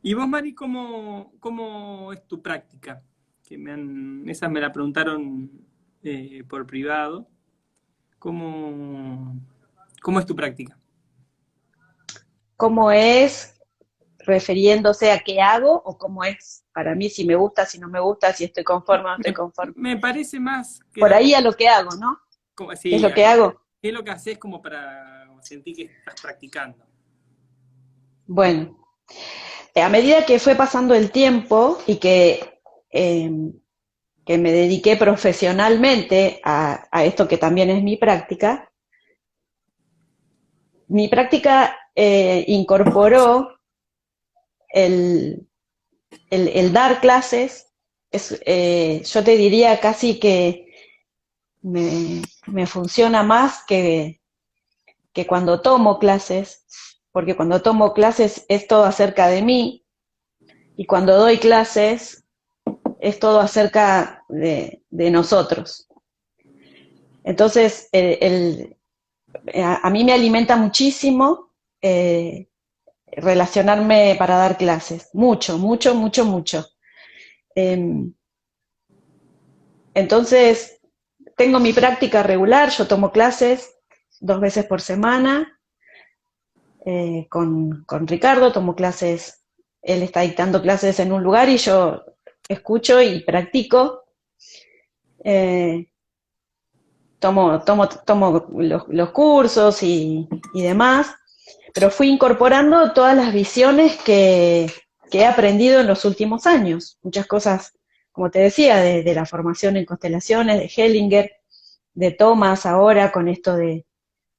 ¿Y vos, Mari, cómo es tu práctica? Esa me la preguntaron por privado. ¿Cómo, cómo es tu práctica? ¿Cómo es refiriéndose a qué hago o cómo es para mí, si me gusta, si no me gusta, si estoy conforme o no estoy conforme? Me parece más que Por nada ahí a lo que hago, ¿no? ¿Qué es sí, lo que hago? ¿qué es lo que haces como para sentir que estás practicando? Bueno, a medida que fue pasando el tiempo y eh, que me dediqué profesionalmente a esto que también es mi práctica incorporó el, el dar clases. Yo te diría casi que me funciona más que cuando tomo clases, porque cuando tomo clases es todo acerca de mí, y cuando doy clases es todo acerca de nosotros. Entonces, a mí me alimenta muchísimo relacionarme para dar clases, mucho, mucho, mucho, mucho. Eh, entonces, tengo mi práctica regular, yo tomo clases 2 veces por semana con Ricardo, tomo clases, él está dictando clases en un lugar y yo escucho y practico. Eh, tomo los cursos y demás, pero fui incorporando todas las visiones que he aprendido en los últimos años. Muchas cosas, como te decía, de la formación en constelaciones, de Hellinger, de Thomas ahora con esto de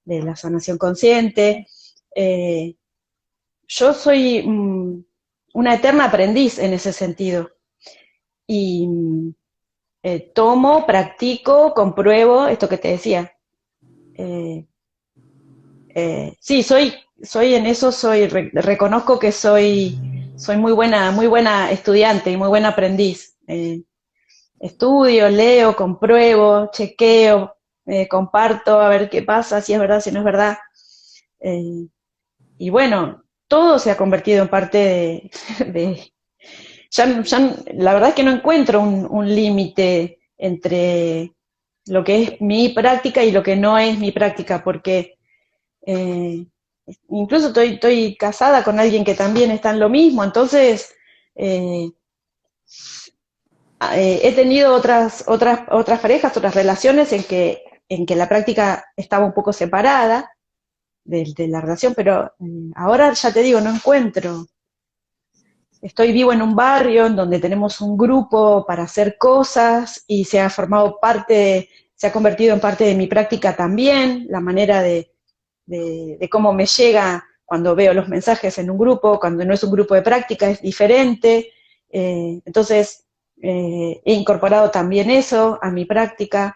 la sanación consciente. Eh, yo soy una eterna aprendiz en ese sentido. Y tomo, practico, compruebo esto que te decía. Eh, sí, soy en eso, reconozco que soy muy buena estudiante y muy buena aprendiz. Estudio, leo, compruebo, chequeo, comparto a ver qué pasa, si es verdad, si no es verdad. Eh, y bueno, todo se ha convertido en parte de la verdad es que no encuentro un límite entre lo que es mi práctica y lo que no es mi práctica, porque eh, incluso estoy casada con alguien que también está en lo mismo, entonces eh, he tenido otras parejas, otras relaciones en que la práctica estaba un poco separada de la relación, pero ahora ya te digo, no encuentro. Estoy vivo en un barrio en donde tenemos un grupo para hacer cosas y se ha formado parte, se ha convertido en parte de mi práctica también, la manera de cómo me llega cuando veo los mensajes en un grupo, cuando no es un grupo de práctica es diferente. Entonces, he incorporado también eso a mi práctica,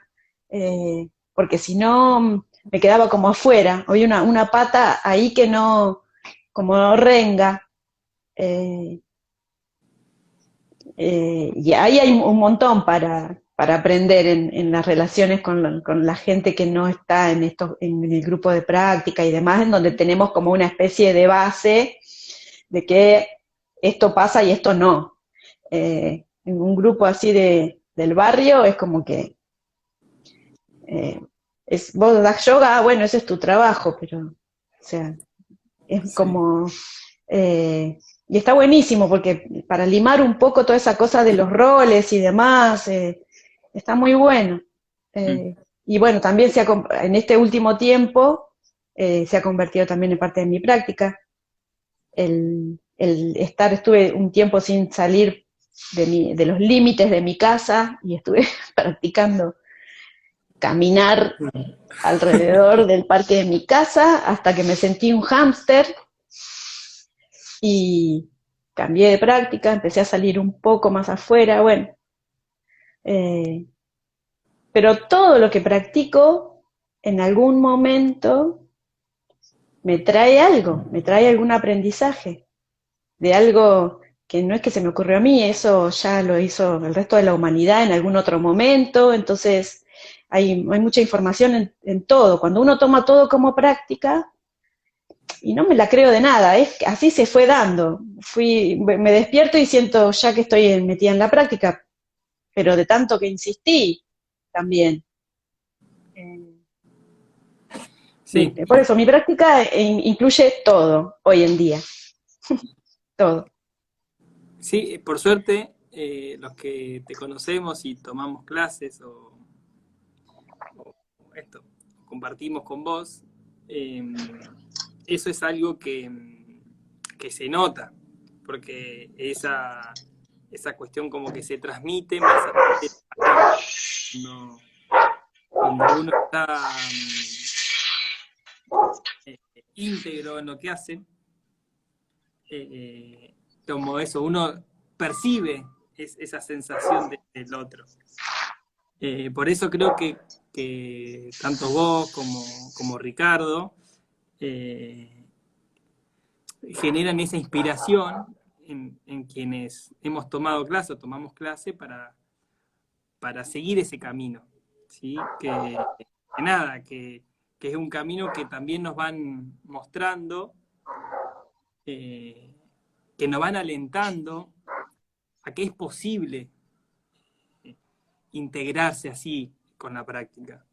porque si no me quedaba como afuera, había una pata ahí que no, como renga. Eh, y ahí hay un montón para aprender en las relaciones con la gente que no está en el grupo de práctica y demás, en donde tenemos como una especie de base de que esto pasa y esto no. En un grupo así del barrio es como que vos das yoga, bueno, ese es tu trabajo, pero, o sea, es Sí. como, y está buenísimo porque para limar un poco toda esa cosa de los roles y demás, está muy bueno. Mm. Y bueno, también en este último tiempo se ha convertido también en parte de mi práctica. Estuve un tiempo sin salir de los límites de mi casa y estuve practicando caminar alrededor del parque de mi casa hasta que me sentí un hámster y cambié de práctica, empecé a salir un poco más afuera, bueno, eh, pero todo lo que practico en algún momento me trae algo, me trae algún aprendizaje de algo que no es que se me ocurrió a mí, eso ya lo hizo el resto de la humanidad en algún otro momento, entonces hay mucha información en todo. Cuando uno toma todo como práctica, y no me la creo de nada, es que así se fue dando. Me despierto y siento ya que estoy metida en la práctica, pero de tanto que insistí también. Eh, Sí, por eso, mi práctica incluye todo hoy en día, todo. sí, por suerte, los que te conocemos y tomamos clases o esto, compartimos con vos, eh, eso es algo que se nota, porque esa cuestión como que se transmite más allá de las palabras. Cuando, cuando uno está íntegro en lo que hace, como eso, uno percibe esa sensación del otro. Por eso creo que tanto vos como Ricardo eh, generan esa inspiración en quienes hemos tomado clase o tomamos clase para seguir ese camino. ¿Sí? Que nada, que es un camino que también nos van mostrando, eh, que nos van alentando a que es posible integrarse así con la práctica.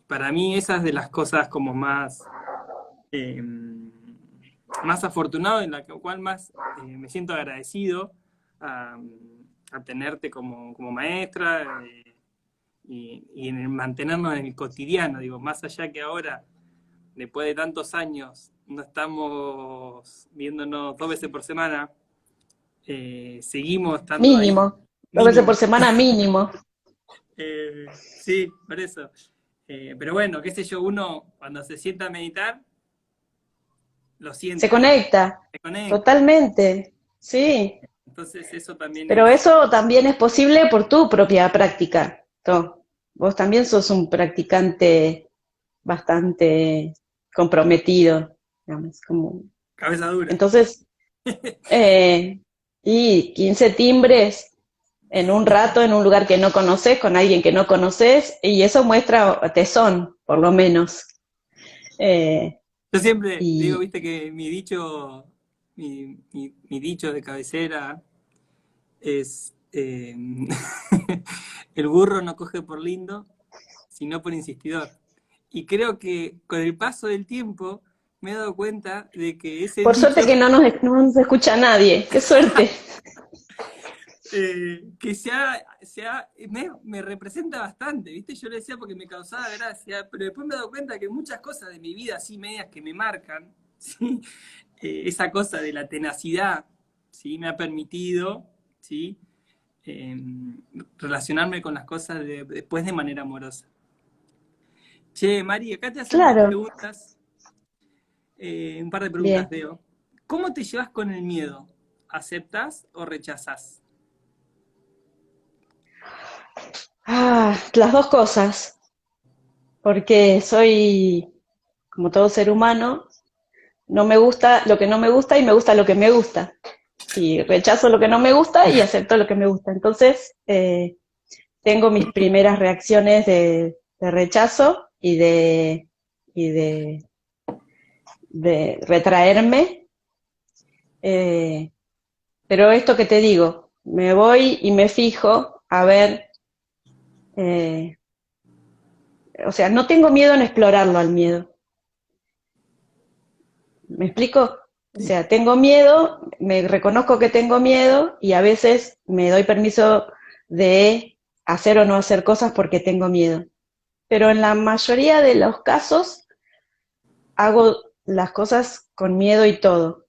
Para mí esas de las cosas como más afortunado, en la cual más me siento agradecido a, a tenerte como maestra y en mantenernos en el cotidiano, digo, más allá que ahora, después de tantos años, no estamos viéndonos 2 veces por semana, seguimos estando ahí Mínimo, 2 veces por mínimo. semana mínimo. Sí, por eso. Pero bueno, qué sé yo, uno cuando se sienta a meditar, lo Se siente ahí, conecta, se conecta. totalmente, sí. Entonces eso también Pero es... eso también es posible por tu propia práctica. Vos también sos un practicante bastante comprometido, digamos, como. Cabeza dura. Entonces, eh, y 15 timbres en un rato, en un lugar que no conoces, con alguien que no conoces, y eso muestra tesón, por lo menos. Eh, Yo siempre digo, y viste, que mi dicho de cabecera es el burro no coge por lindo, sino por insistidor. Y creo que con el paso del tiempo me he dado cuenta de que ese por dicho suerte que no nos escucha nadie, qué suerte. que me representa bastante, ¿viste? Yo le decía porque me causaba gracia, pero después me he dado cuenta que muchas cosas de mi vida, así medias que me marcan, ¿sí? Esa cosa de la tenacidad, ¿sí? Me ha permitido, ¿sí? Eh, relacionarme con las cosas después de manera amorosa. Che, Mari, acá te hacen unas Claro, preguntas Un par de preguntas, Bien. Leo. ¿Cómo te llevas con el miedo? ¿Aceptas o rechazas? Las dos cosas, porque soy, como todo ser humano, no me gusta lo que no me gusta y me gusta lo que me gusta. Y rechazo lo que no me gusta y acepto lo que me gusta. Entonces, tengo mis primeras reacciones de rechazo y de retraerme. eh, pero esto que te digo, me voy y me fijo a ver, eh, o sea, no tengo miedo en explorarlo al miedo. ¿Me explico? O Sí. sea, tengo miedo, me reconozco que tengo miedo y a veces me doy permiso de hacer o no hacer cosas porque tengo miedo. Pero en la mayoría de los casos hago las cosas con miedo y todo.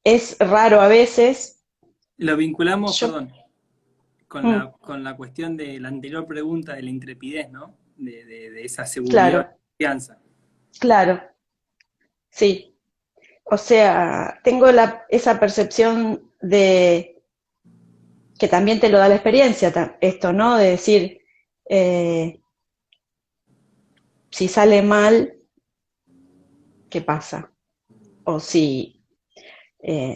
Es raro a veces. Lo vinculamos, Yo, perdón, mm, con la cuestión de la anterior pregunta de la intrepidez, ¿no? De esa seguridad claro, y confianza. claro, sí. O sea, tengo esa percepción de que también te lo da la experiencia, esto, ¿no? De decir, eh, si sale mal, ¿qué pasa? O si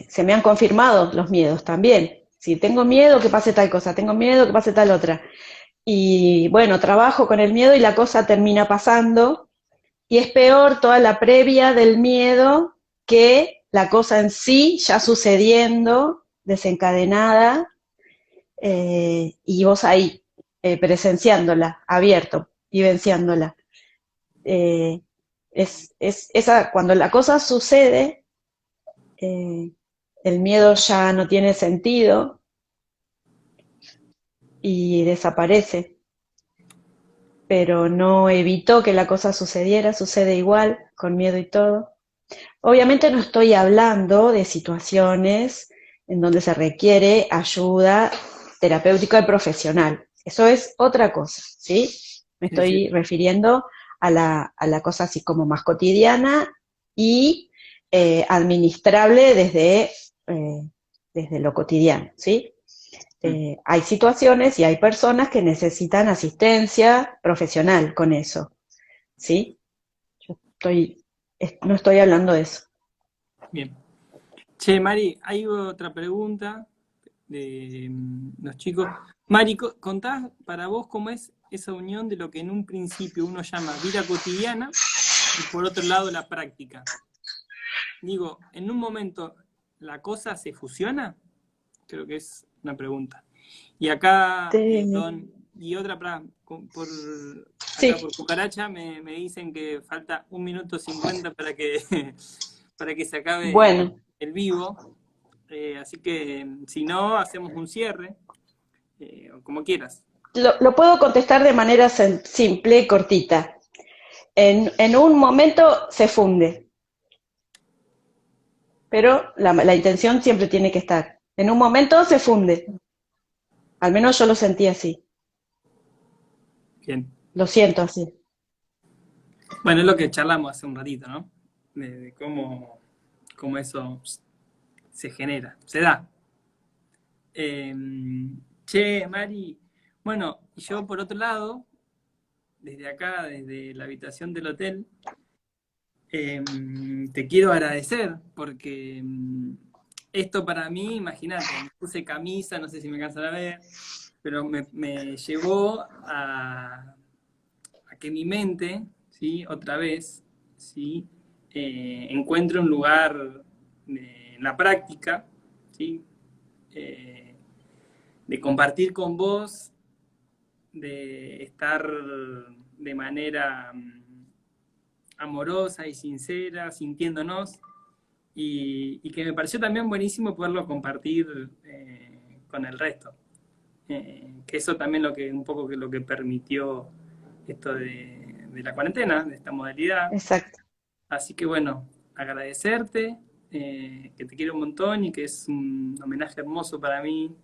se me han confirmado los miedos también. Si tengo miedo que pase tal cosa, tengo miedo que pase tal otra. Y bueno, trabajo con el miedo y la cosa termina pasando. Y es peor toda la previa del miedo que la cosa en sí ya sucediendo, desencadenada, y vos ahí, presenciándola, abierto, vivenciándola. Eh, esa, cuando la cosa sucede, eh, el miedo ya no tiene sentido y desaparece, pero no evitó que la cosa sucediera, sucede igual, con miedo y todo. Obviamente no estoy hablando de situaciones en donde se requiere ayuda terapéutica y profesional. Eso es otra cosa, ¿sí? Me Sí, sí. estoy refiriendo a la cosa así como más cotidiana y administrable desde lo cotidiano, ¿sí? Mm. Hay situaciones y hay personas que necesitan asistencia profesional con eso, ¿sí? Yo no estoy hablando de eso. Bien. Che, Mari, hay otra pregunta de los chicos. Mari, contás para vos cómo es esa unión de lo que en un principio uno llama vida cotidiana y por otro lado la práctica. Digo, en un momento la cosa se fusiona, creo que es una pregunta. Y acá, Te- y otra, acá Sí, por Cucaracha me dicen que falta 1 minuto 50 para que, para que se acabe bueno, el vivo. Así que si no, hacemos un cierre, o como quieras. lo puedo contestar de manera simple y cortita. En un momento se funde, pero la intención siempre tiene que estar. En un momento se funde, al menos yo lo sentí así, Bien. lo siento así. Bueno, es lo que charlamos hace un ratito, ¿no? De cómo eso se genera, se da. Eh, Che, Mari, bueno, y yo por otro lado, desde acá, desde la habitación del hotel, eh, te quiero agradecer porque esto para mí, imagínate, me puse camisa, no sé si me alcanzan a ver, pero me llevó a que mi mente, ¿sí? Otra vez, ¿sí? Encuentre un lugar en la práctica, ¿sí? Eh, de compartir con vos, de estar de manera amorosa y sincera, sintiéndonos, y que me pareció también buenísimo poderlo compartir con el resto. Que eso también lo que un poco que lo que permitió esto de la cuarentena, de esta modalidad. Exacto. Así que bueno, agradecerte, que te quiero un montón y que es un homenaje hermoso para mí,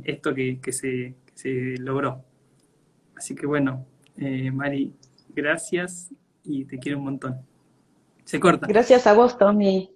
esto que se logró. Así que bueno, Mari, gracias y te quiero un montón. Se corta. Gracias a vos, Tommy.